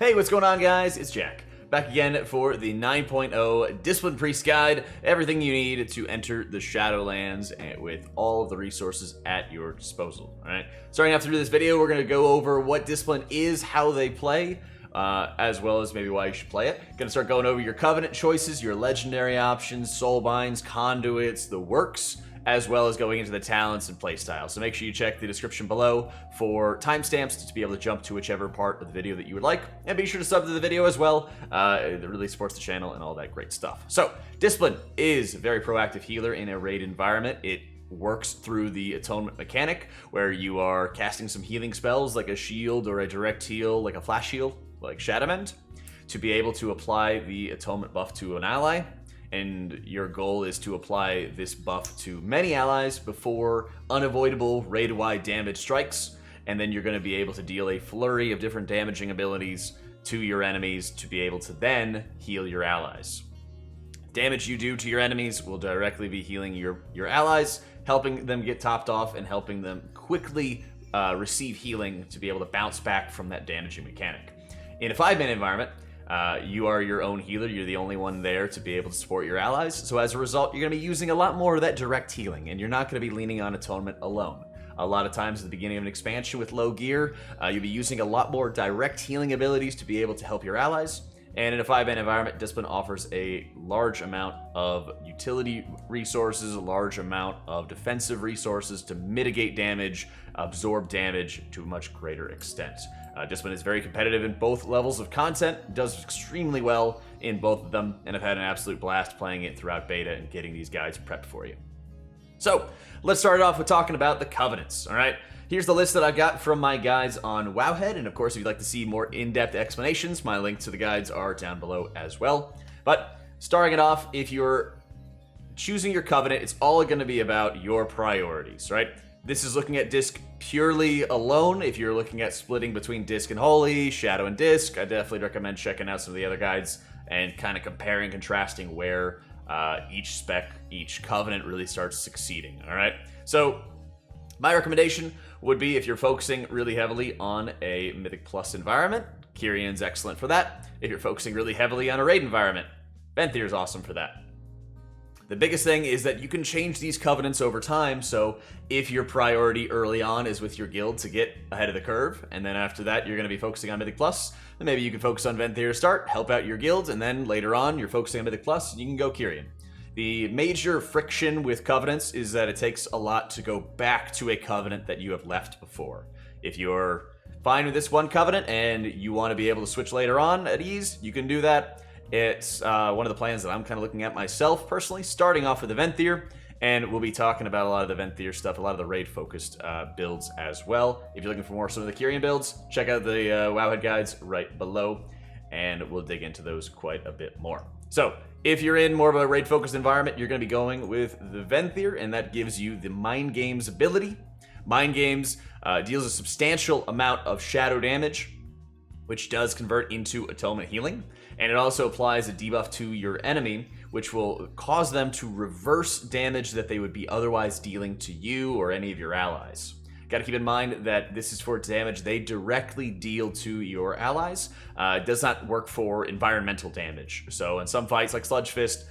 Hey, what's going on, guys? It's Jack. Back again for the 9.0 Discipline Priest Guide. Everything you need to enter the Shadowlands with all of the resources at your disposal. Alright? Starting off through this video, we're going to go over what Discipline is, how they play, as well as maybe why you should play it. Going to start going over your Covenant choices, your Legendary options, Soulbinds, Conduits, the works, as well as going into the talents and playstyle. So make sure you check the description below for timestamps to be able to jump to whichever part of the video that you would like. And be sure to sub to the video as well. It really supports the channel and all that great stuff. So, Discipline is a very proactive healer in a raid environment. It works through the Atonement mechanic, where you are casting some healing spells like a shield or a direct heal, like a flash heal, like Shadowlands, to be able to apply the Atonement buff to an ally. And your goal is to apply this buff to many allies before unavoidable raid-wide damage strikes, and then you're going to be able to deal a flurry of different damaging abilities to your enemies to be able to then heal your allies. Damage you do to your enemies will directly be healing your allies, helping them get topped off and helping them quickly receive healing to be able to bounce back from that damaging mechanic. In a 5-man environment, you are your own healer. You're the only one there to be able to support your allies. So as a result, you're going to be using a lot more of that direct healing, and you're not going to be leaning on Atonement alone. A lot of times at the beginning of an expansion with low gear, you'll be using a lot more direct healing abilities to be able to help your allies. And in a 5-man environment, Discipline offers a large amount of utility resources, a large amount of defensive resources to mitigate damage, absorb damage to a much greater extent. Discipline is very competitive in both levels of content, does extremely well in both of them, and I've had an absolute blast playing it throughout beta and getting these guides prepped for you. So, let's start off with talking about the Covenants, alright? Here's the list that I've got from my guides on Wowhead, and of course if you'd like to see more in-depth explanations, my links to the guides are down below as well. But, starting it off, if you're choosing your Covenant, it's all going to be about your priorities, right? This is looking at Disc purely alone. If you're looking at splitting between Disc and Holy, Shadow and Disc, I definitely recommend checking out some of the other guides and kind of comparing and contrasting where each spec, each Covenant really starts succeeding, all right? So, my recommendation would be if you're focusing really heavily on a Mythic Plus environment, Kyrion's excellent for that. If you're focusing really heavily on a raid environment, Venthyr is awesome for that. The biggest thing is that you can change these Covenants over time, so if your priority early on is with your guild to get ahead of the curve, and then after that you're going to be focusing on Mythic Plus, then maybe you can focus on Venthyr to start, help out your guilds, and then later on you're focusing on Mythic Plus, and you can go Kyrion. The major friction with Covenants is that it takes a lot to go back to a Covenant that you have left before. If you're fine with this one Covenant and you want to be able to switch later on at ease, you can do that. It's one of the plans that I'm kind of looking at myself personally, starting off with the Venthyr, and we'll be talking about a lot of the Venthyr stuff, a lot of the raid-focused builds as well. If you're looking for more some of the Kyrion builds, check out the Wowhead guides right below, and we'll dig into those quite a bit more. So, if you're in more of a raid-focused environment, you're going to be going with the Venthyr, and that gives you the Mind Games ability. Mind Games deals a substantial amount of shadow damage, which does convert into Atonement healing, and it also applies a debuff to your enemy, which will cause them to reverse damage that they would be otherwise dealing to you or any of your allies. Got to keep in mind that this is for damage they directly deal to your allies. It does not work for environmental damage. So in some fights like Sludge Fist,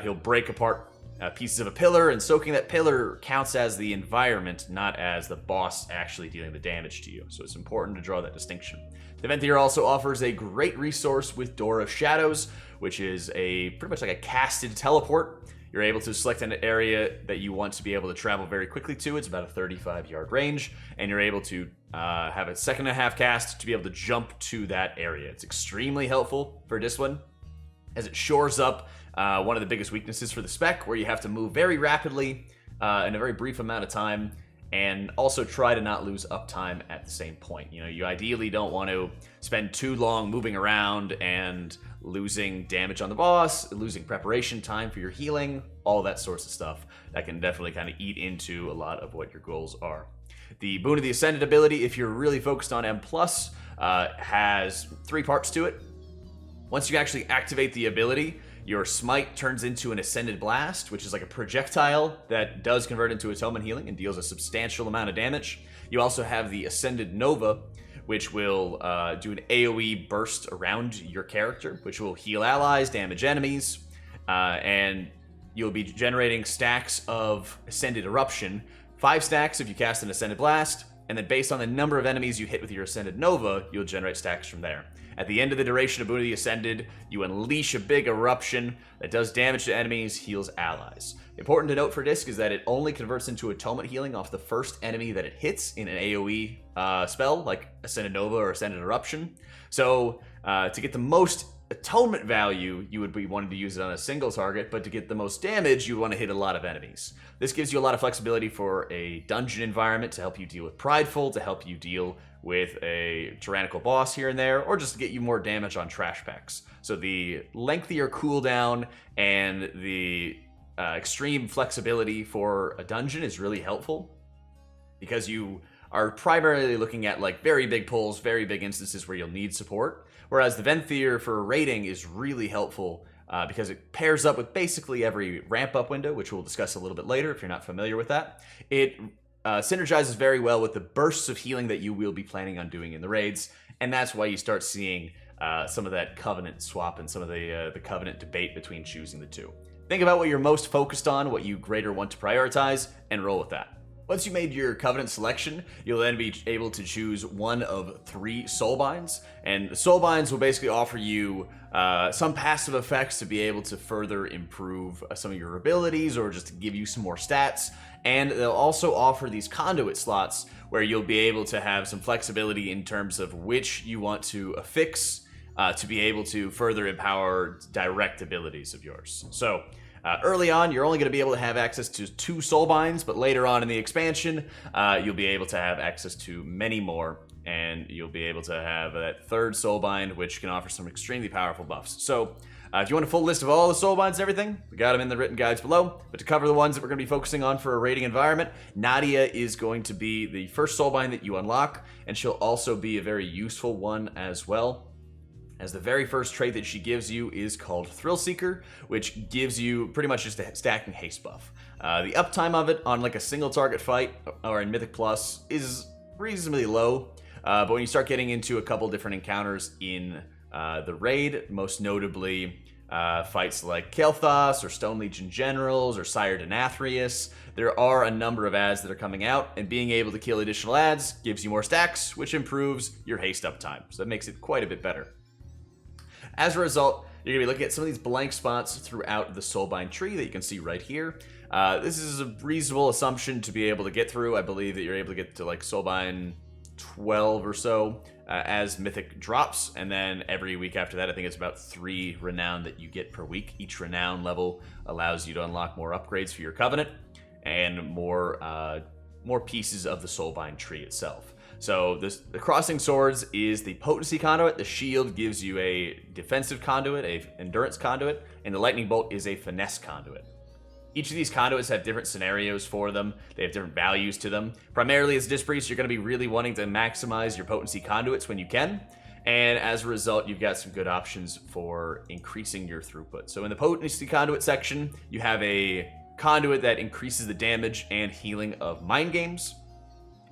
he'll break apart pieces of a pillar, and soaking that pillar counts as the environment, not as the boss actually dealing the damage to you. So it's important to draw that distinction. The Venthyr also offers a great resource with Door of Shadows, which is pretty much like a casted teleport. You're able to select an area that you want to be able to travel very quickly to. It's about a 35-yard range, and you're able to have a 1.5-second cast to be able to jump to that area. It's extremely helpful for Discipline, as it shores up one of the biggest weaknesses for the spec, where you have to move very rapidly in a very brief amount of time, and also try to not lose uptime at the same point. You know, you ideally don't want to spend too long moving around and losing damage on the boss, losing preparation time for your healing, all that sorts of stuff. That can definitely kind of eat into a lot of what your goals are. The Boon of the Ascended ability, if you're really focused on M+, has 3 parts to it. Once you actually activate the ability, your smite turns into an Ascended Blast, which is like a projectile that does convert into Atonement healing and deals a substantial amount of damage. You also have the Ascended Nova, which will do an AoE burst around your character, which will heal allies, damage enemies, and you'll be generating stacks of Ascended Eruption, 5 stacks if you cast an Ascended Blast, and then based on the number of enemies you hit with your Ascended Nova, you'll generate stacks from there. At the end of the duration of Boon of the Ascended, you unleash a big eruption that does damage to enemies, heals allies. Important to note for Disc is that it only converts into Atonement healing off the first enemy that it hits in an AoE spell, like Ascended Nova or Ascended Eruption. So, to get the most Atonement value, you would be wanting to use it on a single target, but to get the most damage, you want to hit a lot of enemies. This gives you a lot of flexibility for a dungeon environment to help you deal with Prideful, to help you deal with a tyrannical boss here and there, or just to get you more damage on trash packs. So the lengthier cooldown and the extreme flexibility for a dungeon is really helpful, because you are primarily looking at like very big pulls, very big instances where you'll need support. Whereas the Venthyr for raiding is really helpful because it pairs up with basically every ramp-up window, which we'll discuss a little bit later if you're not familiar with that. It synergizes very well with the bursts of healing that you will be planning on doing in the raids, and that's why you start seeing some of that Covenant swap and some of the Covenant debate between choosing the two. Think about what you're most focused on, what you greater want to prioritize, and roll with that. Once you made your Covenant selection, you'll then be able to choose one of 3 Soulbinds, and the Soulbinds will basically offer you some passive effects to be able to further improve some of your abilities or just to give you some more stats, and they'll also offer these conduit slots where you'll be able to have some flexibility in terms of which you want to affix to be able to further empower direct abilities of yours. So, early on, you're only going to be able to have access to 2 Soulbinds, but later on in the expansion, you'll be able to have access to many more, and you'll be able to have that 3rd Soulbind, which can offer some extremely powerful buffs. So, if you want a full list of all the Soulbinds and everything, we got them in the written guides below. But to cover the ones that we're going to be focusing on for a raiding environment, Nadia is going to be the first Soulbind that you unlock, and she'll also be a very useful one as well, as the very first trait that she gives you is called Thrill Seeker, which gives you pretty much just a stacking haste buff. The uptime of it on like a single target fight or in Mythic Plus is reasonably low, but when you start getting into a couple different encounters in the raid, most notably fights like Kael'thas or Stone Legion Generals or Sire Denathrius, there are a number of ads that are coming out, and being able to kill additional ads gives you more stacks, which improves your haste uptime, so that makes it quite a bit better. As a result, you're going to be looking at some of these blank spots throughout the Soulbind tree that you can see right here. This is a reasonable assumption to be able to get through. I believe that you're able to get to like Soulbind 12 or so as Mythic drops, and then every week after that, I think it's about 3 Renown that you get per week. Each Renown level allows you to unlock more upgrades for your Covenant and more pieces of the Soulbind tree itself. So the Crossing Swords is the Potency Conduit, the Shield gives you a Defensive Conduit, a Endurance Conduit, and the Lightning Bolt is a Finesse Conduit. Each of these conduits have different scenarios for them, they have different values to them. Primarily as Disc Priest, you're going to be really wanting to maximize your Potency Conduits when you can, and as a result, you've got some good options for increasing your throughput. So in the Potency Conduit section, you have a conduit that increases the damage and healing of Mind Games,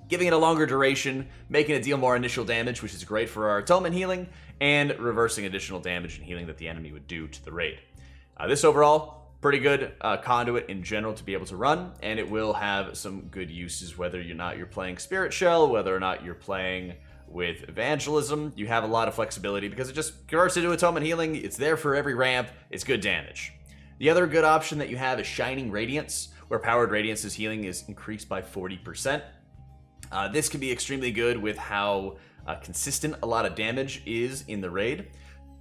giving it a longer duration, making it deal more initial damage, which is great for our Atonement healing, and reversing additional damage and healing that the enemy would do to the raid. This overall, pretty good conduit in general to be able to run, and it will have some good uses whether or not you're playing Spirit Shell, whether or not you're playing with Evangelism. You have a lot of flexibility because it just converts into Atonement healing. It's there for every ramp. It's good damage. The other good option that you have is Shining Radiance, where Powered Radiance's healing is increased by 40%. This can be extremely good with how consistent a lot of damage is in the raid,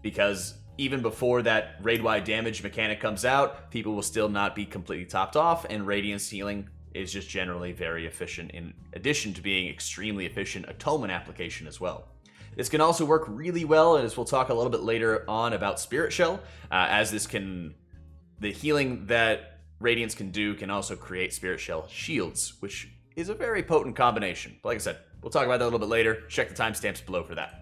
because even before that raid-wide damage mechanic comes out, people will still not be completely topped off, and Radiance healing is just generally very efficient, in addition to being extremely efficient Atonement application as well. This can also work really well, as we'll talk a little bit later on about Spirit Shell, as the healing that Radiance can do can also create Spirit Shell shields, which is a very potent combination. But like I said, we'll talk about that a little bit later. Check the timestamps below for that.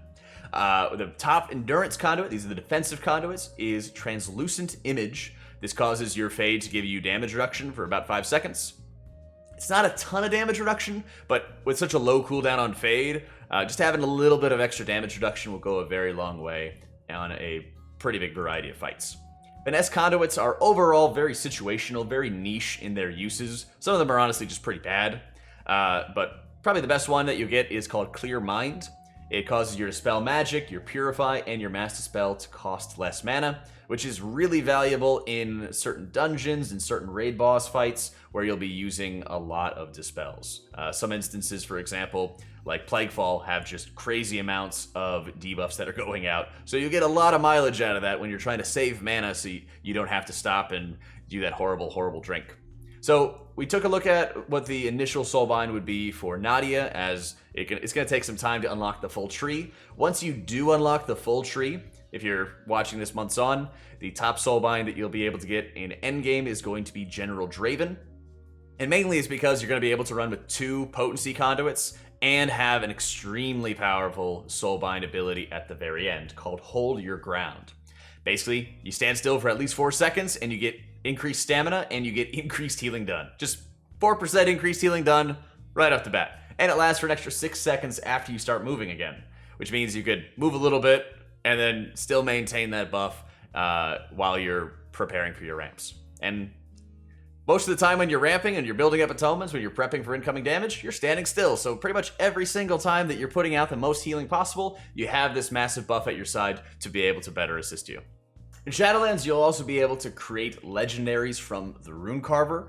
The top Endurance Conduit, these are the defensive conduits, is Translucent Image. This causes your Fade to give you damage reduction for about 5 seconds. It's not a ton of damage reduction, but with such a low cooldown on Fade, just having a little bit of extra damage reduction will go a very long way on a pretty big variety of fights. Finesse conduits are overall very situational, very niche in their uses. Some of them are honestly just pretty bad, but probably the best one that you get is called Clear Mind. It causes your Dispel Magic, your Purify, and your Mass Dispel to cost less mana, which is really valuable in certain dungeons and certain raid boss fights where you'll be using a lot of Dispels. Some instances, for example, like Plaguefall, have just crazy amounts of debuffs that are going out, so you get a lot of mileage out of that when you're trying to save mana so you don't have to stop and do that horrible, horrible drink. So we took a look at what the initial Soulbind would be for Nadia, as it's going to take some time to unlock the full tree. Once you do unlock the full tree, if you're watching this months on, the top Soulbind that you'll be able to get in endgame is going to be General Draven. And mainly it's because you're going to be able to run with 2 potency conduits and have an extremely powerful Soulbind ability at the very end called Hold Your Ground. Basically, you stand still for at least 4 seconds and you get increased stamina and you get increased healing done. Just 4% increased healing done right off the bat. And it lasts for an extra 6 seconds after you start moving again, which means you could move a little bit and then still maintain that buff while you're preparing for your ramps. And most of the time when you're ramping and you're building up atonements, when you're prepping for incoming damage, you're standing still. So pretty much every single time that you're putting out the most healing possible, you have this massive buff at your side to be able to better assist you. In Shadowlands, you'll also be able to create legendaries from the Rune Carver.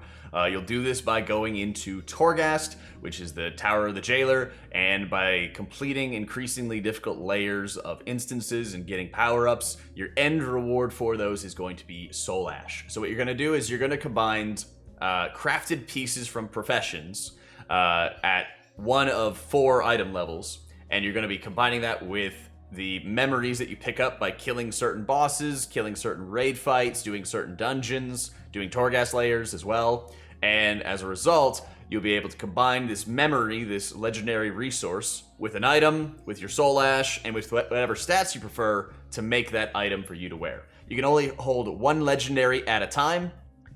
You'll do this by going into Torghast, which is the Tower of the Jailer, and by completing increasingly difficult layers of instances and getting power-ups, your end reward for those is going to be Soul Ash. So what you're going to do is you're going to combine crafted pieces from professions at one of 4 item levels, and you're going to be combining that with the memories that you pick up by killing certain bosses, killing certain raid fights, doing certain dungeons, doing Torghast layers as well. And as a result, you'll be able to combine this memory, this legendary resource, with an item, with your Soul Ash, and with whatever stats you prefer to make that item for you to wear. You can only hold 1 legendary at a time.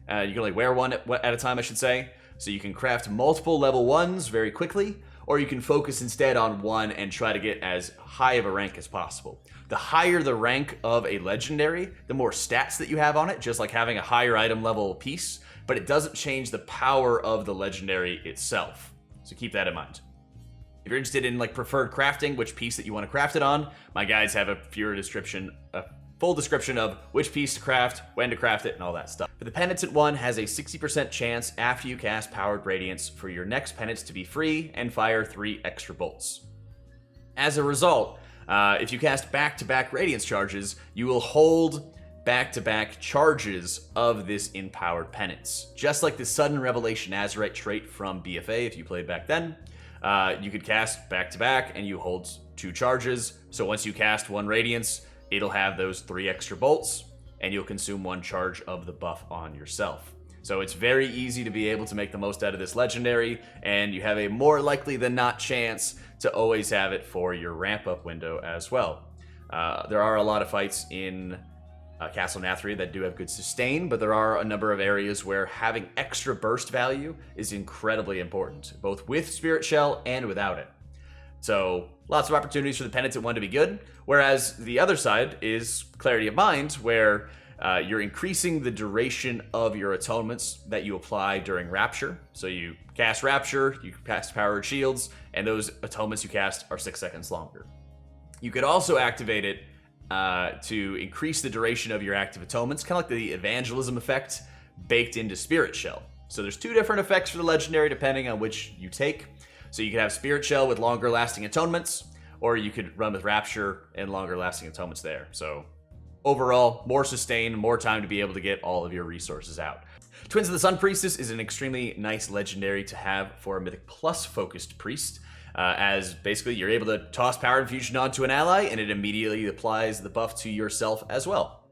You can only wear one at a time, I should say. So you can craft multiple level 1s very quickly, or you can focus instead on one and try to get as high of a rank as possible. The higher the rank of a legendary, the more stats that you have on it, just like having a higher item level piece, but it doesn't change the power of the legendary itself. So keep that in mind. If you're interested in like preferred crafting, which piece that you want to craft it on, my guides have a full description of which piece to craft, when to craft it, and all that stuff. But the Penitent one has a 60% chance after you cast Powered Radiance for your next penance to be free and fire 3 extra bolts. As a result, if you cast back-to-back Radiance charges, you will hold back-to-back charges of this Empowered Penance. Just like the Sudden Revelation Azurite trait from BFA, if you played back then, you could cast back-to-back and you hold 2 charges. So once you cast 1 Radiance, it'll have those 3 extra bolts, and you'll consume 1 charge of the buff on yourself. So it's very easy to be able to make the most out of this legendary, and you have a more likely than not chance to always have it for your ramp-up window as well. There are a lot of fights in Castle Nathria that do have good sustain, but there are a number of areas where having extra burst value is incredibly important, both with Spirit Shell and without it. So lots of opportunities for the Penitent one to be good, whereas the other side is Clarity of Mind, where you're increasing the duration of your atonements that you apply during Rapture. So you cast Rapture, you cast Powered Shields, and those atonements you cast are 6 seconds longer. You could also activate it to increase the duration of your active atonements, kind of like the Evangelism effect baked into Spirit Shell. So there's 2 different effects for the legendary depending on which you take. So you could have Spirit Shell with longer lasting atonements, or you could run with Rapture and longer lasting atonements there. So overall, more sustain, more time to be able to get all of your resources out. Twins of the Sun Priestess is an extremely nice legendary to have for a Mythic Plus focused priest, as basically you're able to toss Power Infusion onto an ally and it immediately applies the buff to yourself as well.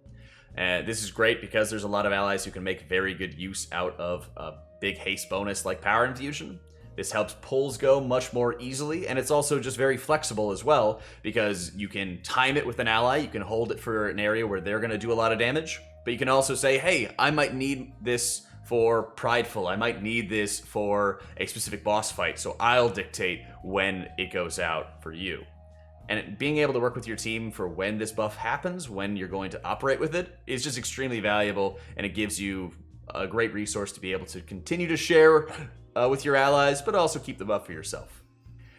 This is great because there's a lot of allies who can make very good use out of a big haste bonus like Power Infusion. This helps pulls go much more easily, and it's also just very flexible as well, because you can time it with an ally, you can hold it for an area where they're going to do a lot of damage, but you can also say, hey, I might need this for prideful. I might need this for a specific boss fight, so I'll dictate when it goes out for you. And being able to work with your team for when this buff happens, when you're going to operate with it, is just extremely valuable, and it gives you a great resource to be able to continue to share with your allies, but also keep the buff for yourself.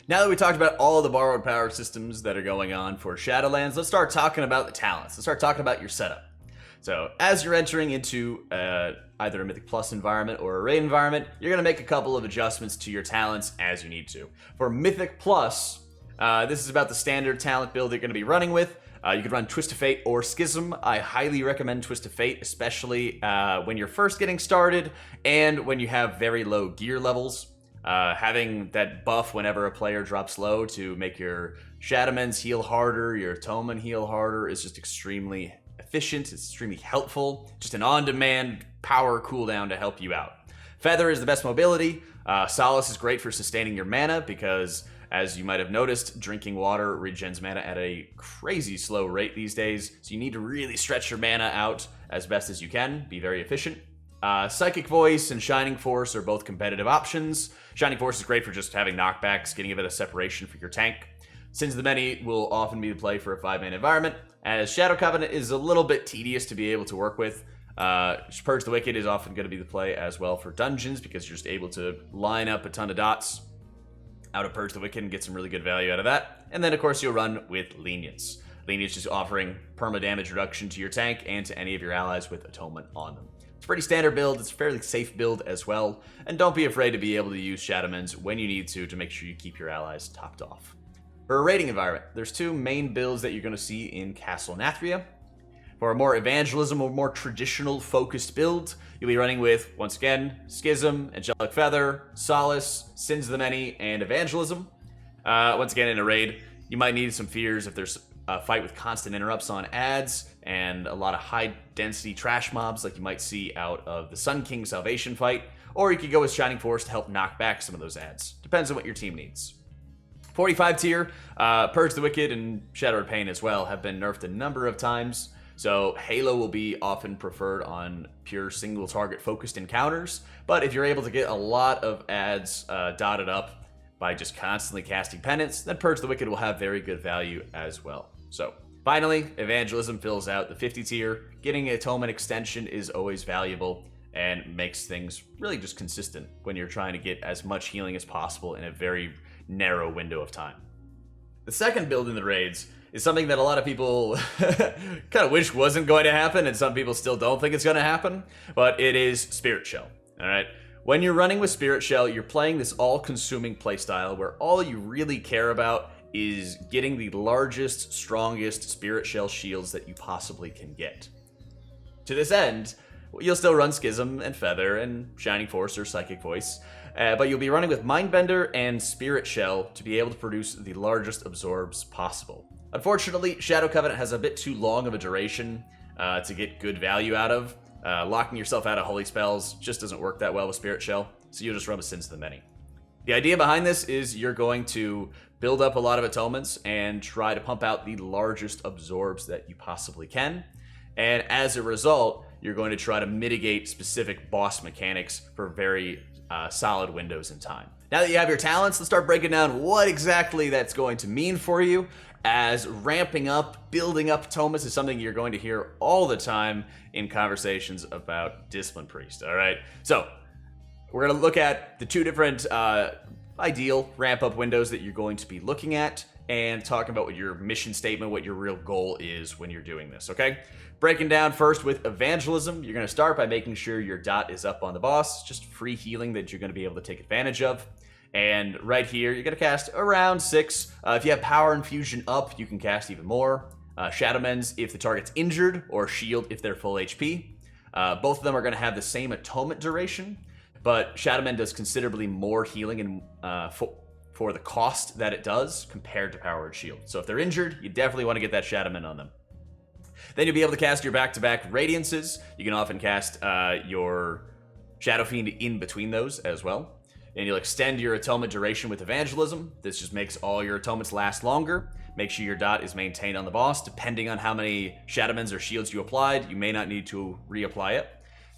Now that we talked about all the borrowed power systems that are going on for Shadowlands, let's start talking about the talents. Let's start talking about your setup. So as you're entering into either a Mythic Plus environment or a raid environment, you're going to make a couple of adjustments to your talents as you need to. For Mythic Plus, this is about the standard talent build you're going to be running with. You could run Twist of Fate or Schism. I highly recommend Twist of Fate, especially when you're first getting started and when you have very low gear levels. Having that buff whenever a player drops low to make your Shadowmans heal harder, your Atonement heal harder, is just extremely efficient. It's extremely helpful. Just an on-demand power cooldown to help you out. Feather is the best mobility. Solace is great for sustaining your mana because, as you might have noticed, drinking water regens mana at a crazy slow rate these days, so you need to really stretch your mana out as best as you can, be very efficient. Psychic Voice and Shining Force are both competitive options. Shining Force is great for just having knockbacks, getting a bit of separation for your tank. Sins of the Many will often be the play for a 5-man environment, as Shadow Covenant is a little bit tedious to be able to work with. Purge the Wicked is often going to be the play as well for dungeons, because you're just able to line up a ton of dots out of Purge the Wicked and get some really good value out of that. And then, of course, you'll run with Lenience. Lenience is offering perma-damage reduction to your tank and to any of your allies with Atonement on them. It's a pretty standard build, it's a fairly safe build as well, and don't be afraid to be able to use Shadowmans when you need to make sure you keep your allies topped off. For a raiding environment, there's two main builds that you're going to see in Castle Nathria. For a more evangelism or more traditional focused build, you'll be running with, once again, Schism, Angelic Feather, Solace, Sins of the Many, and Evangelism. Once again, in a raid, you might need some fears if there's a fight with constant interrupts on ads and a lot of high-density trash mobs like you might see out of the Sun King Salvation fight, or you could go with Shining Force to help knock back some of those ads. Depends on what your team needs. 45 tier, Purge the Wicked and Shadowed Pain as well have been nerfed a number of times, so Halo will be often preferred on pure single target focused encounters, but if you're able to get a lot of ads dotted up by just constantly casting penance, then Purge the Wicked will have very good value as well. So finally, Evangelism fills out the 50 tier. Getting Atonement extension is always valuable and makes things really just consistent when you're trying to get as much healing as possible in a very narrow window of time. The second build in the raids is something that a lot of people kind of wish wasn't going to happen, and some people still don't think it's going to happen, but it is Spirit Shell. All right. When you're running with Spirit Shell, you're playing this all-consuming playstyle where all you really care about is getting the largest, strongest Spirit Shell shields that you possibly can get. To this end, you'll still run Schism and Feather and Shining Force or Psychic Voice, but you'll be running with Mindbender and Spirit Shell to be able to produce the largest absorbs possible. Unfortunately, Shadow Covenant has a bit too long of a duration to get good value out of. Locking yourself out of holy spells just doesn't work that well with Spirit Shell, so you'll just run with Sins of the Many. The idea behind this is you're going to build up a lot of atonements and try to pump out the largest absorbs that you possibly can, and as a result, you're going to try to mitigate specific boss mechanics for very solid windows in time. Now that you have your talents, let's start breaking down what exactly that's going to mean for you, as ramping up, building up atonements is something you're going to hear all the time in conversations about Discipline Priest, all right? So, we're going to look at the two different ideal ramp-up windows that you're going to be looking at, and talking about what your mission statement, what your real goal is when you're doing this, okay? Breaking down first with Evangelism, you're going to start by making sure your dot is up on the boss, just free healing that you're going to be able to take advantage of. And right here, you're going to cast around 6. If you have Power Infusion up, you can cast even more. Shadowmans if the target's injured, or Shield if they're full HP. Both of them are going to have the same Atonement duration, but Shadowman does considerably more healing for the cost that it does compared to Power and Shield. So if they're injured, you definitely want to get that Shadowman on them. Then you'll be able to cast your back-to-back Radiances. You can often cast your Shadow Fiend in between those as well. And you'll extend your Atonement duration with Evangelism. This just makes all your Atonements last longer. Make sure your dot is maintained on the boss. Depending on how many Shadowmans or shields you applied, you may not need to reapply it.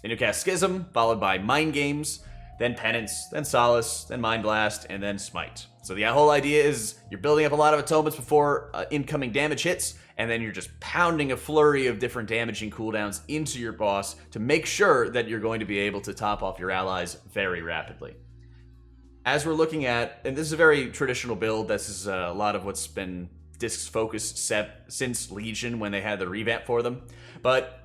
Then you cast Schism, followed by Mind Games, then Penance, then Solace, then Mind Blast, and then Smite. So the whole idea is you're building up a lot of atonements before incoming damage hits, and then you're just pounding a flurry of different damaging cooldowns into your boss to make sure that you're going to be able to top off your allies very rapidly. As we're looking at, and this is a very traditional build, this is a lot of what's been Disc's focus since Legion when they had the revamp for them, but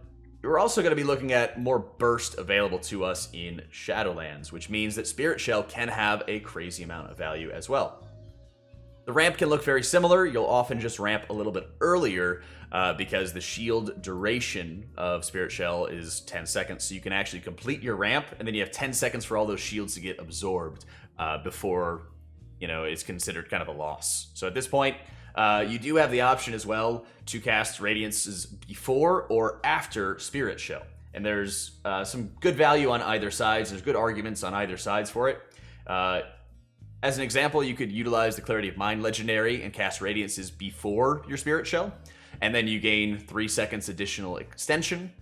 we're also going to be looking at more burst available to us in Shadowlands, which means that Spirit Shell can have a crazy amount of value as well. The ramp can look very similar. You'll often just ramp a little bit earlier because the shield duration of Spirit Shell is 10 seconds, so you can actually complete your ramp, and then you have 10 seconds for all those shields to get absorbed before, it's considered kind of a loss. So at this point, you do have the option as well to cast Radiances before or after Spirit Shell. And there's some good value on either sides. There's good arguments on either sides for it. As an example, you could utilize the Clarity of Mind Legendary and cast Radiances before your Spirit Shell, and then you gain 3 seconds additional extension.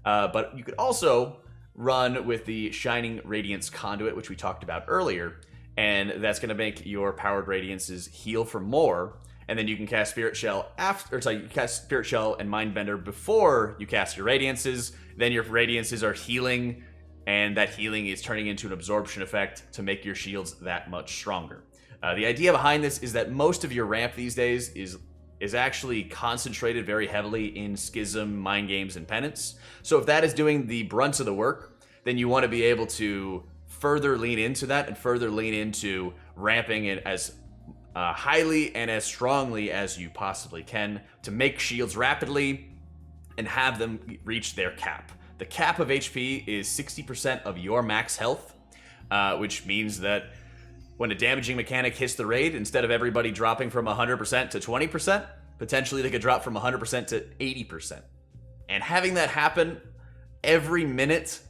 But you could also run with the Shining Radiance Conduit, which we talked about earlier, and that's going to make your Powered Radiances heal for more. And then you can cast Spirit Shell you cast Spirit Shell and Mindbender before you cast your Radiances. Then your Radiances are healing, and that healing is turning into an absorption effect to make your shields that much stronger. The idea behind this is that most of your ramp these days is actually concentrated very heavily in Schism, Mind Games, and Penance. So if that is doing the brunt of the work, then you want to be able to further lean into that and further lean into ramping it as highly and as strongly as you possibly can to make shields rapidly and have them reach their cap. The cap of HP is 60% of your max health, which means that when a damaging mechanic hits the raid, instead of everybody dropping from 100% to 20%, potentially they could drop from 100% to 80%. And having that happen every minute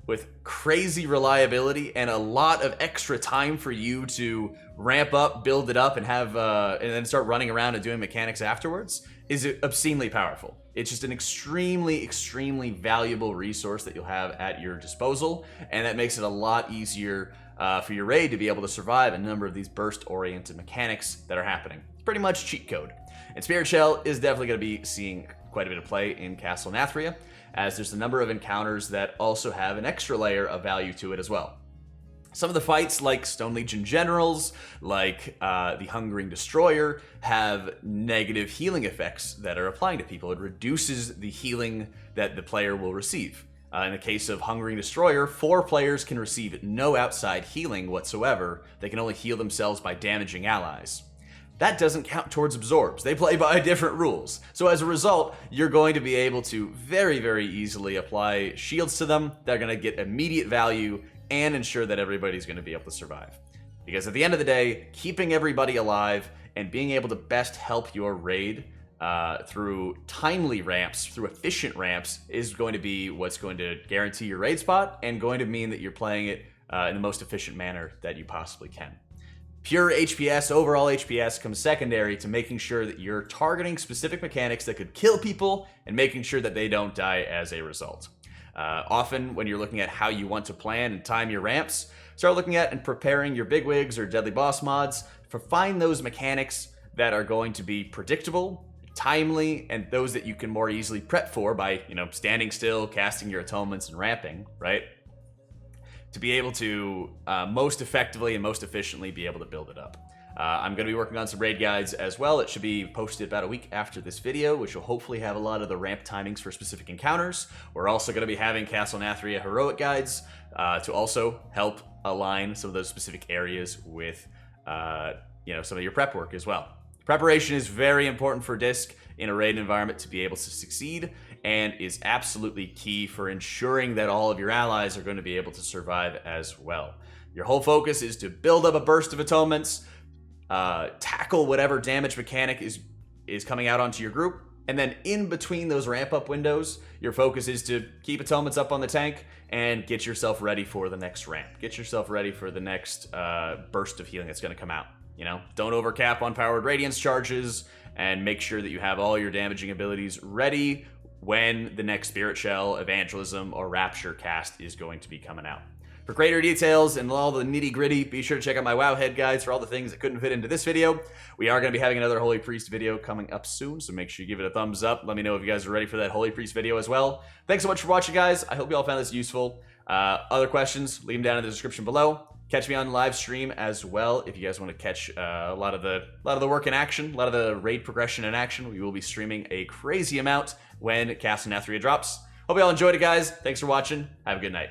with crazy reliability and a lot of extra time for you to ramp up, build it up, and have and then start running around and doing mechanics afterwards is obscenely powerful. It's just an extremely, extremely valuable resource that you'll have at your disposal, and that makes it a lot easier for your raid to be able to survive a number of these burst-oriented mechanics that are happening. It's pretty much cheat code. And Spirit Shell is definitely going to be seeing quite a bit of play in Castle Nathria, as there's a number of encounters that also have an extra layer of value to it as well. Some of the fights, like Stone Legion Generals, like the Hungering Destroyer, have negative healing effects that are applying to people. It reduces the healing that the player will receive. In the case of Hungering Destroyer, 4 players can receive no outside healing whatsoever. They can only heal themselves by damaging allies. That doesn't count towards absorbs. They play by different rules. So as a result, you're going to be able to very, very easily apply shields to them. They're going to get immediate value and ensure that everybody's going to be able to survive. Because at the end of the day, keeping everybody alive and being able to best help your raid through timely ramps, through efficient ramps, is going to be what's going to guarantee your raid spot and going to mean that you're playing it in the most efficient manner that you possibly can. Pure HPS, overall HPS, comes secondary to making sure that you're targeting specific mechanics that could kill people and making sure that they don't die as a result. Often, when you're looking at how you want to plan and time your ramps, start looking at and preparing your bigwigs or deadly boss mods for find those mechanics that are going to be predictable, timely, and those that you can more easily prep for by, standing still, casting your atonements, and ramping, right? To be able to most effectively and most efficiently be able to build it up. I'm going to be working on some raid guides as well. It should be posted about a week after this video, which will hopefully have a lot of the ramp timings for specific encounters. We're also going to be having Castle Nathria heroic guides to also help align some of those specific areas with some of your prep work as well. Preparation is very important for Disc in a raid environment to be able to succeed, and is absolutely key for ensuring that all of your allies are going to be able to survive as well. Your whole focus is to build up a burst of atonements, tackle whatever damage mechanic is coming out onto your group, and then in between those ramp up windows, your focus is to keep atonements up on the tank and get yourself ready for the next ramp. Get yourself ready for the next burst of healing that's going to come out. Don't overcap on powered radiance charges, and make sure that you have all your damaging abilities ready when the next Spirit Shell, Evangelism, or Rapture cast is going to be coming out. For greater details and all the nitty-gritty, be sure to check out my Wowhead guides for all the things that couldn't fit into this video. We are going to be having another Holy Priest video coming up soon, so make sure you give it a thumbs up. Let me know if you guys are ready for that Holy Priest video as well. Thanks so much for watching, guys. I hope you all found this useful. Other questions, leave them down in the description below. Catch me on live stream as well if you guys want to catch a lot of the work in action, a lot of the raid progression in action. We will be streaming a crazy amount when Cast and Nathria drops. Hope you all enjoyed it, guys. Thanks for watching. Have a good night.